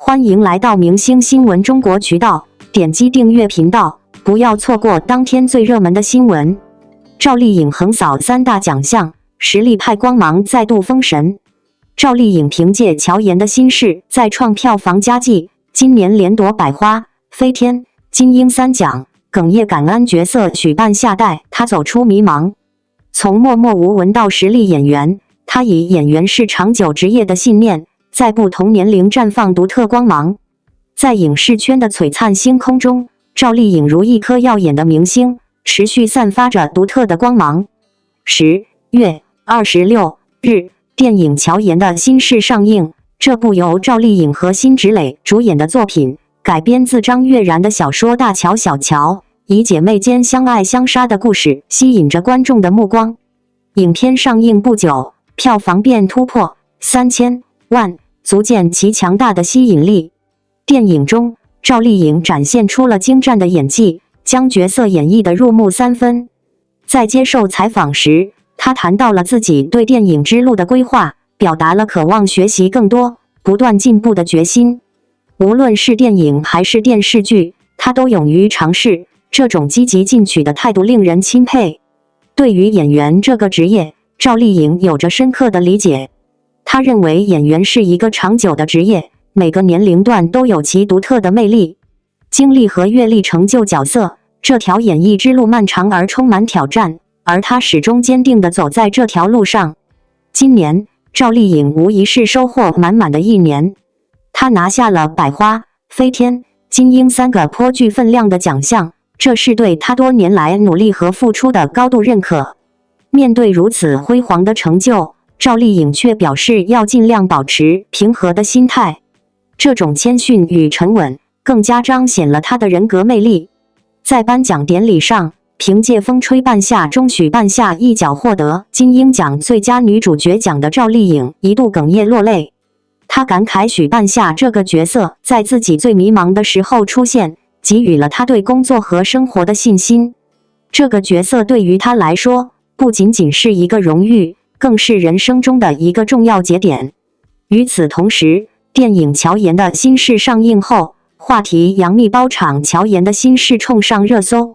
欢迎来到明星新闻中国渠道，点击订阅频道，不要错过当天最热门的新闻。赵丽颖横扫3大奖项，实力派光芒再度封神。赵丽颖凭借乔妍的心事再创票房佳绩，今年连夺百花、飞天、金鹰3奖，哽咽感恩角色许半夏带她走出迷茫。从默默无闻到实力演员，她以演员是长久职业的信念，在不同年龄绽放独特光芒。在影视圈的璀璨星空中，赵丽颖如一颗耀眼的明星，持续散发着独特的光芒。10月26日，电影《乔妍的心事》上映。这部由赵丽颖和辛芷蕾主演的作品，改编自张悦然的小说《大乔小乔》，以姐妹间相爱相杀的故事吸引着观众的目光。影片上映不久，票房便突破3000万，足见其强大的吸引力。电影中，赵丽颖展现出了精湛的演技，将角色演绎得入木三分。在接受采访时，她谈到了自己对电影之路的规划，表达了渴望学习更多、不断进步的决心。无论是电影还是电视剧，她都勇于尝试，这种积极进取的态度令人钦佩。对于演员这个职业，赵丽颖有着深刻的理解。她认为演员是一个长久的职业，每个年龄段都有其独特的魅力。经历和阅历成就角色，这条演艺之路漫长而充满挑战，而她始终坚定地走在这条路上。今年，赵丽颖无疑是收获满满的一年。她拿下了百花、飞天、金鹰3个颇具分量的奖项，这是对她多年来努力和付出的高度认可。面对如此辉煌的成就，赵丽颖却表示要尽量保持平和的心态。这种谦逊与沉稳，更加彰显了她的人格魅力。在颁奖典礼上，凭借《风吹半夏》中许半夏一角获得金鹰奖最佳女主角奖的赵丽颖一度哽咽落泪。她感慨许半夏这个角色在自己最迷茫的时候出现，给予了她对工作和生活的信心。这个角色对于她来说，不仅仅是一个荣誉，更是人生中的一个重要节点。与此同时，电影《乔妍的心事》上映后，话题杨幂包场乔妍的心事冲上热搜。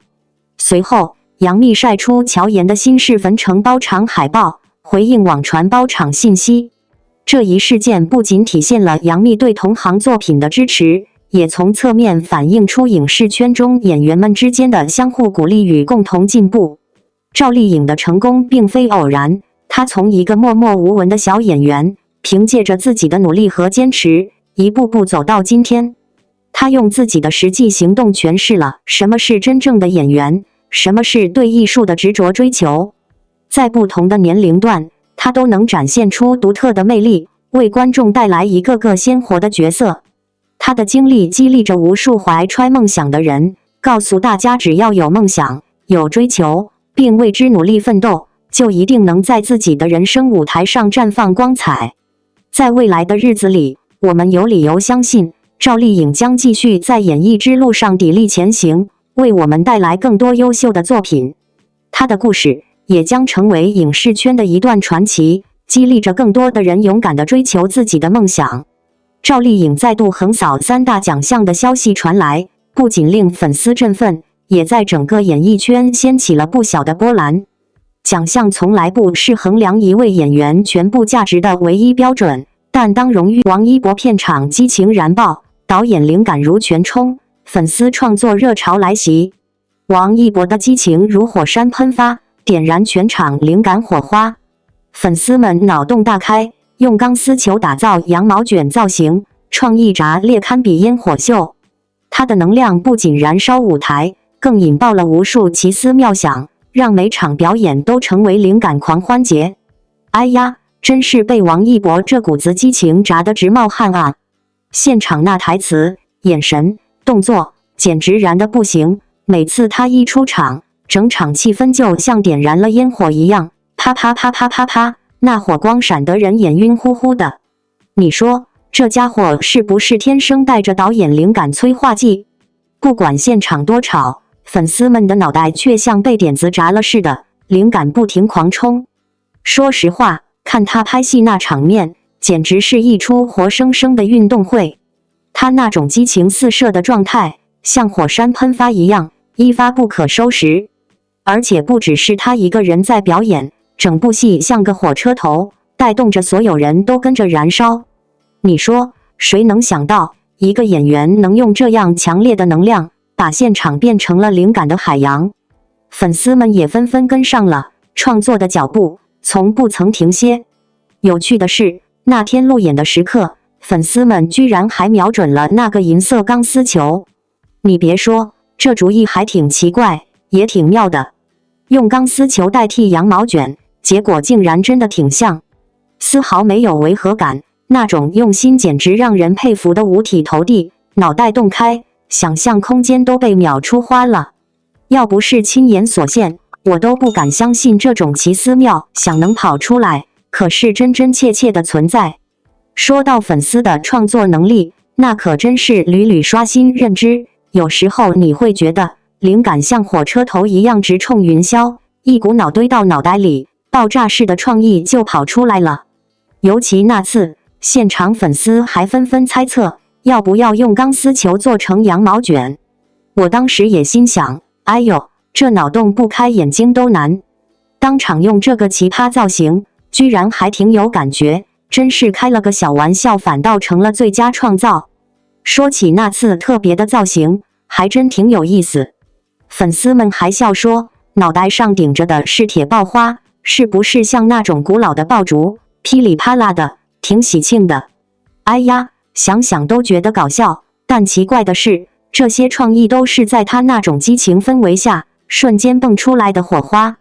随后，杨幂晒出乔妍的心事焚城包场海报，回应网传包场信息。这一事件不仅体现了杨幂对同行作品的支持，也从侧面反映出影视圈中演员们之间的相互鼓励与共同进步。赵丽颖的成功并非偶然，她从一个默默无闻的小演员，凭借着自己的努力和坚持，一步步走到今天。她用自己的实际行动诠释了什么是真正的演员，什么是对艺术的执着追求。在不同的年龄段，她都能展现出独特的魅力，为观众带来一个个鲜活的角色。她的经历激励着无数怀揣梦想的人，告诉大家只要有梦想、有追求，并为之努力奋斗，就一定能在自己的人生舞台上绽放光彩。在未来的日子里，我们有理由相信，赵丽颖将继续在演艺之路上砥砺前行，为我们带来更多优秀的作品。她的故事也将成为影视圈的一段传奇，激励着更多的人勇敢地追求自己的梦想。赵丽颖再度横扫3大奖项的消息传来，不仅令粉丝振奋，也在整个演艺圈掀起了不小的波澜。奖项从来不是衡量一位演员全部价值的唯一标准，但当荣誉王一博片场激情燃爆，导演灵感如泉冲，粉丝创作热潮来袭。王一博的激情如火山喷发，点燃全场灵感火花。粉丝们脑洞大开，用钢丝球打造羊毛卷造型，创意炸裂堪比烟火秀。他的能量不仅燃烧舞台，更引爆了无数奇思妙想，让每场表演都成为灵感狂欢节。哎呀，真是被王一博这股子激情炸得直冒汗啊！现场那台词、眼神、动作，简直燃得不行。每次他一出场，整场气氛就像点燃了烟火一样，啪啪啪啪啪啪，那火光闪得人眼晕乎乎的。你说，这家伙是不是天生带着导演灵感催化剂？不管现场多吵，粉丝们的脑袋却像被点子炸了似的，灵感不停狂冲。说实话，看他拍戏那场面，简直是一出活生生的运动会。他那种激情四射的状态，像火山喷发一样，一发不可收拾。而且不只是他一个人在表演，整部戏像个火车头，带动着所有人都跟着燃烧。你说，谁能想到，一个演员能用这样强烈的能量，把现场变成了灵感的海洋？粉丝们也纷纷跟上了创作的脚步，从不曾停歇。有趣的是，那天路演的时刻，粉丝们居然还瞄准了那个银色钢丝球。你别说，这主意还挺奇怪，也挺妙的。用钢丝球代替羊毛卷，结果竟然真的挺像，丝毫没有违和感。那种用心简直让人佩服的五体投地，脑袋洞开，想象空间都被秒出花了。要不是亲眼所见，我都不敢相信这种奇思妙想能跑出来，可是真真切切的存在。说到粉丝的创作能力，那可真是屡屡刷新认知。有时候你会觉得灵感像火车头一样直冲云霄，一股脑堆到脑袋里，爆炸式的创意就跑出来了。尤其那次，现场粉丝还纷纷猜测要不要用钢丝球做成羊毛卷。我当时也心想，哎呦，这脑洞不开眼睛都难。当场用这个奇葩造型，居然还挺有感觉，真是开了个小玩笑，反倒成了最佳创造。说起那次特别的造型，还真挺有意思。粉丝们还笑说，脑袋上顶着的是铁爆花，是不是像那种古老的爆竹，噼里啪啦的，挺喜庆的。哎呀，想想都觉得搞笑，但奇怪的是，这些创意都是在他那种激情氛围下瞬间蹦出来的火花。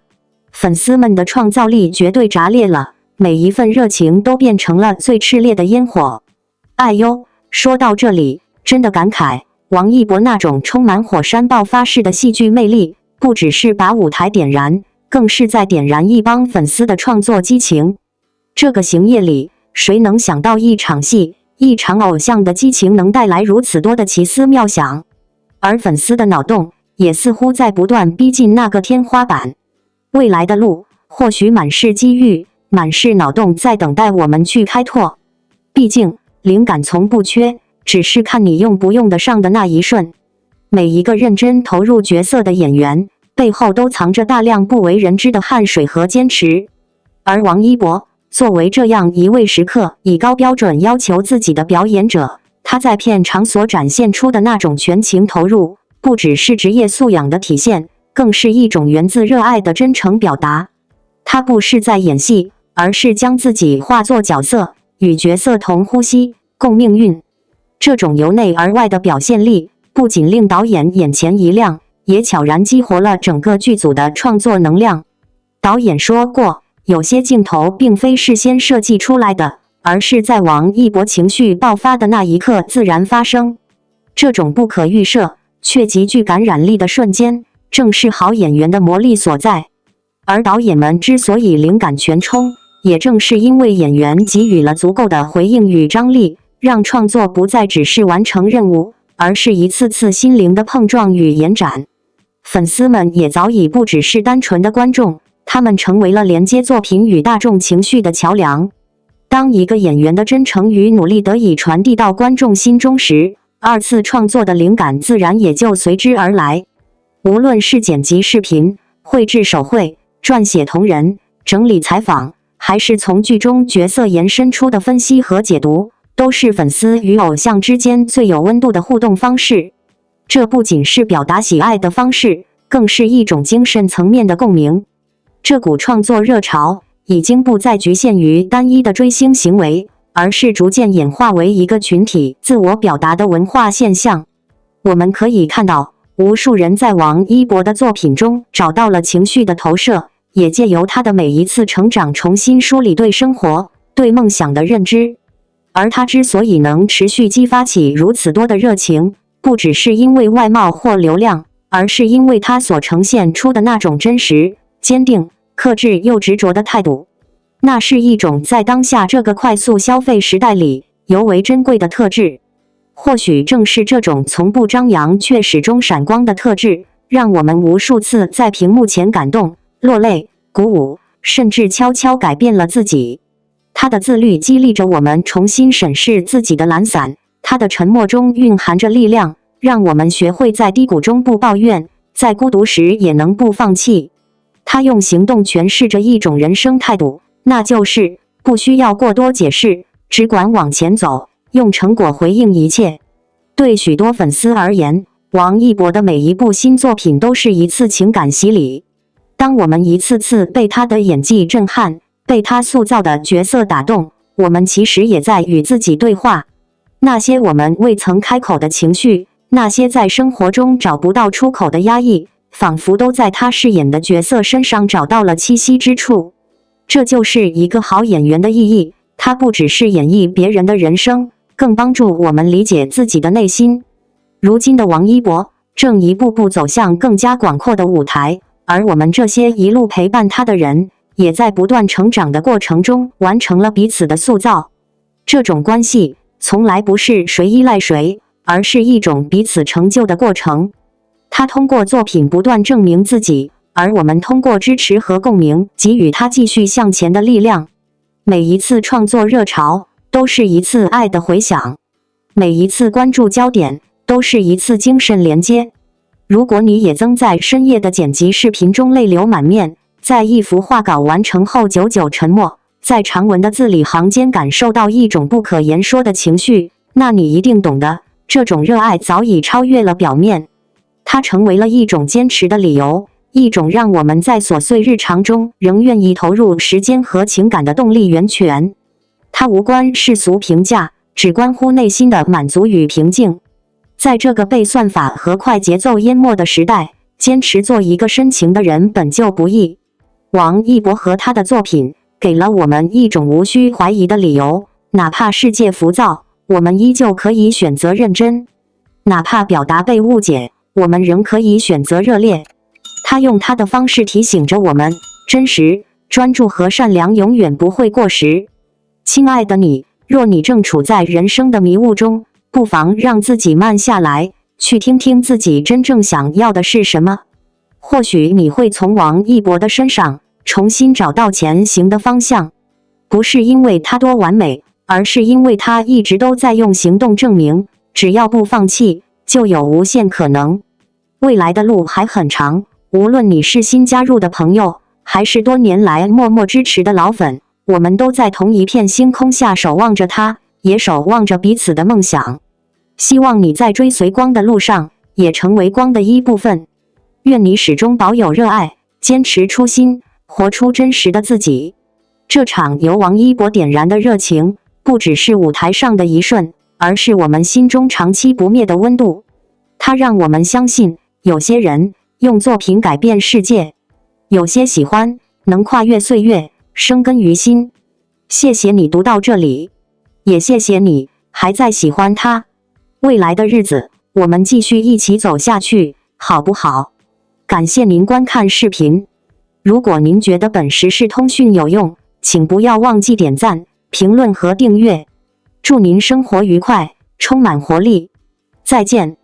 粉丝们的创造力绝对炸裂了，每一份热情都变成了最炽烈的烟火。哎呦，说到这里，真的感慨，王一博那种充满火山爆发式的戏剧魅力，不只是把舞台点燃，更是在点燃一帮粉丝的创作激情。这个行业里，谁能想到一场戏、一场偶像的激情能带来如此多的奇思妙想？而粉丝的脑洞也似乎在不断逼近那个天花板。未来的路或许满是机遇，满是脑洞在等待我们去开拓。毕竟灵感从不缺，只是看你用不用得上的那一瞬。每一个认真投入角色的演员，背后都藏着大量不为人知的汗水和坚持。而王一博作为这样一位时刻以高标准要求自己的表演者，他在片场所展现出的那种全情投入，不只是职业素养的体现，更是一种源自热爱的真诚表达。他不是在演戏，而是将自己化作角色，与角色同呼吸，共命运。这种由内而外的表现力，不仅令导演眼前一亮，也悄然激活了整个剧组的创作能量。导演说过，有些镜头并非事先设计出来的，而是在王一博情绪爆发的那一刻自然发生。这种不可预设却极具感染力的瞬间，正是好演员的魔力所在。而导演们之所以灵感全充，也正是因为演员给予了足够的回应与张力，让创作不再只是完成任务，而是一次次心灵的碰撞与延展。粉丝们也早已不只是单纯的观众，他们成为了连接作品与大众情绪的桥梁。当一个演员的真诚与努力得以传递到观众心中时，二次创作的灵感自然也就随之而来。无论是剪辑视频、绘制手绘、撰写同人、整理采访，还是从剧中角色延伸出的分析和解读，都是粉丝与偶像之间最有温度的互动方式。这不仅是表达喜爱的方式，更是一种精神层面的共鸣。这股创作热潮已经不再局限于单一的追星行为，而是逐渐演化为一个群体自我表达的文化现象。我们可以看到，无数人在王一博的作品中找到了情绪的投射，也借由他的每一次成长重新梳理对生活、对梦想的认知。而他之所以能持续激发起如此多的热情，不只是因为外貌或流量，而是因为他所呈现出的那种真实、坚定、克制又执着的态度。那是一种在当下这个快速消费时代里尤为珍贵的特质。或许正是这种从不张扬却始终闪光的特质，让我们无数次在屏幕前感动、落泪、鼓舞，甚至悄悄改变了自己。他的自律激励着我们重新审视自己的懒散，他的沉默中蕴含着力量，让我们学会在低谷中不抱怨，在孤独时也能不放弃。他用行动诠释着一种人生态度，那就是不需要过多解释，只管往前走，用成果回应一切。对许多粉丝而言，王一博的每一部新作品都是一次情感洗礼。当我们一次次被他的演技震撼，被他塑造的角色打动，我们其实也在与自己对话。那些我们未曾开口的情绪，那些在生活中找不到出口的压抑，仿佛都在他饰演的角色身上找到了栖息之处。这就是一个好演员的意义，他不只是演绎别人的人生，更帮助我们理解自己的内心。如今的王一博正一步步走向更加广阔的舞台，而我们这些一路陪伴他的人，也在不断成长的过程中完成了彼此的塑造。这种关系从来不是谁依赖谁，而是一种彼此成就的过程。他通过作品不断证明自己，而我们通过支持和共鸣给予他继续向前的力量。每一次创作热潮都是一次爱的回响，每一次关注焦点都是一次精神连接。如果你也曾在深夜的剪辑视频中泪流满面，在一幅画稿完成后久久沉默，在长文的字里行间感受到一种不可言说的情绪，那你一定懂得，这种热爱早已超越了表面。它成为了一种坚持的理由，一种让我们在琐碎日常中仍愿意投入时间和情感的动力源泉。它无关世俗评价，只关乎内心的满足与平静。在这个被算法和快节奏淹没的时代，坚持做一个深情的人本就不易。王一博和他的作品给了我们一种无需怀疑的理由，哪怕世界浮躁，我们依旧可以选择认真；哪怕表达被误解，我们仍可以选择热烈。他用他的方式提醒着我们，真实、专注和善良永远不会过时。亲爱的你，若你正处在人生的迷雾中，不妨让自己慢下来，去听听自己真正想要的是什么。或许你会从王一博的身上重新找到前行的方向，不是因为他多完美，而是因为他一直都在用行动证明，只要不放弃，就有无限可能。未来的路还很长，无论你是新加入的朋友，还是多年来默默支持的老粉，我们都在同一片星空下守望着他，也守望着彼此的梦想。希望你在追随光的路上，也成为光的一部分。愿你始终保有热爱，坚持初心，活出真实的自己。这场由王一博点燃的热情，不只是舞台上的一瞬，而是我们心中长期不灭的温度。它让我们相信，有些人用作品改变世界，有些喜欢能跨越岁月，生根于心。谢谢你读到这里，也谢谢你还在喜欢它。未来的日子，我们继续一起走下去，好不好？感谢您观看视频。如果您觉得本时事通讯有用，请不要忘记点赞、评论和订阅。祝您生活愉快，充满活力。再见。